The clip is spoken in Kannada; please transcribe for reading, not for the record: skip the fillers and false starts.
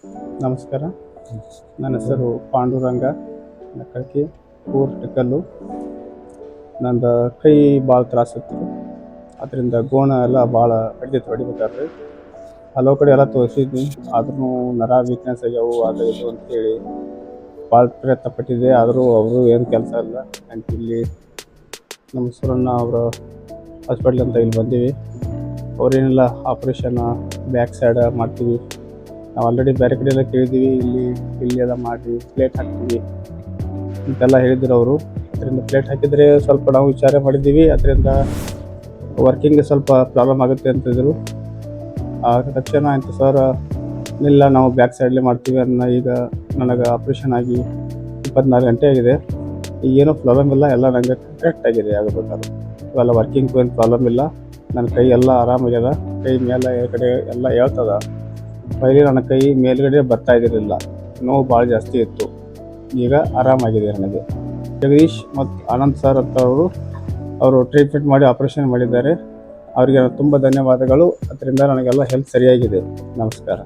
ನಮಸ್ಕಾರ. ನನ್ನ ಹೆಸರು ಪಾಂಡುರಂಗ ನಕ್ಕಳಕಿ, ಊರು ಟಿಕ್ಕಲ್ಲು. ನಂದು ಕೈ ಭಾಳ ತ್ರಾಸಿತ್ತು. ಅದರಿಂದ ಗೋಣ ಎಲ್ಲ ಭಾಳ ಹೊಡಿಬೇಕಾದ್ರೆ ಹಲವು ಕಡೆ ಎಲ್ಲ ತೋರಿಸಿದ್ವಿ. ಆದ್ರೂ ನರ ವೀಕ್ನೆಸ್ ಆಗ್ಯಾವು, ಅದು ಇದು ಅಂತೇಳಿ ಭಾಳ ಪ್ರಯತ್ನ ಪಟ್ಟಿದ್ದೆ. ಆದರೂ ಅವರು ಏನು ಕೆಲಸ ಇಲ್ಲ ಅಂತ ಇಲ್ಲಿ ನಮ್ಮ ಸುರಣ್ಣ ಅವರ ಹಾಸ್ಪಿಟ್ಲ್ ಅಂತ ಇಲ್ಲಿ ಬಂದೀವಿ. ಅವರೇನಿಲ್ಲ ಆಪ್ರೇಷನ್ ಬ್ಯಾಕ್ ಸೈಡ್ ಮಾಡ್ತೀವಿ, ನಾವು ಆಲ್ರೆಡಿ ಬೇರೆ ಕಡೆ ಎಲ್ಲ ಕೇಳಿದ್ದೀವಿ, ಇಲ್ಲಿ ಎಲ್ಲ ಮಾಡಿ ಪ್ಲೇಟ್ ಹಾಕ್ತೀವಿ ಅಂತೆಲ್ಲ ಹೇಳಿದ್ರು ಅವರು. ಅದರಿಂದ ಪ್ಲೇಟ್ ಹಾಕಿದರೆ ಸ್ವಲ್ಪ ನಾವು ವಿಚಾರ ಮಾಡಿದ್ದೀವಿ, ಅದರಿಂದ ವರ್ಕಿಂಗ್ಗೆ ಸ್ವಲ್ಪ ಪ್ರಾಬ್ಲಮ್ ಆಗುತ್ತೆ ಅಂತಿದ್ರು. ಆದ ತಕ್ಷಣ ಆಯಿತು ಸರ್, ಇಲ್ಲ ನಾವು ಬ್ಯಾಕ್ ಸೈಡ್ಲೇ ಮಾಡ್ತೀವಿ ಅನ್ನೋ. ಈಗ ನನಗೆ ಆಪ್ರೇಷನ್ ಆಗಿ 24 ಗಂಟೆ ಆಗಿದೆ. ಈಗೇನೂ ಪ್ರಾಬ್ಲಮ್ ಇಲ್ಲ, ಎಲ್ಲ ನನಗೆ ಕರೆಕ್ಟ್ ಆಗಿದೆ ಆಗಬೇಕಾದ್ರೆ. ಇವೆಲ್ಲ ವರ್ಕಿಂಗ್ ಏನು ಪ್ರಾಬ್ಲಮ್ ಇಲ್ಲ. ನನ್ನ ಕೈ ಎಲ್ಲ ಆರಾಮಾಗ್ಯದ, ಕೈ ಮೇಲೆ ಕಡೆ ಎಲ್ಲ ಹೇಳ್ತದ. ಪೈಲಿ ನನ್ನ ಕೈ ಮೇಲ್ಗಡೆ ಬರ್ತಾ ಇದ್ದಿರಲಿಲ್ಲ, ನೋವು ಭಾಳ ಜಾಸ್ತಿ ಇತ್ತು. ಈಗ ಆರಾಮಾಗಿದೆ ನನಗೆ. ಜಗದೀಶ್ ಮತ್ತು ಆನಂದ್ ಸರ್ ಅಂತ ಅವರು ಟ್ರೀಟ್ಮೆಂಟ್ ಮಾಡಿ ಆಪ್ರೇಷನ್ ಮಾಡಿದ್ದಾರೆ. ಅವರಿಗೆ ತುಂಬ ಧನ್ಯವಾದಗಳು. ಅದರಿಂದ ನನಗೆಲ್ಲ ಹೆಲ್ತ್ ಸರಿಯಾಗಿದೆ. ನಮಸ್ಕಾರ.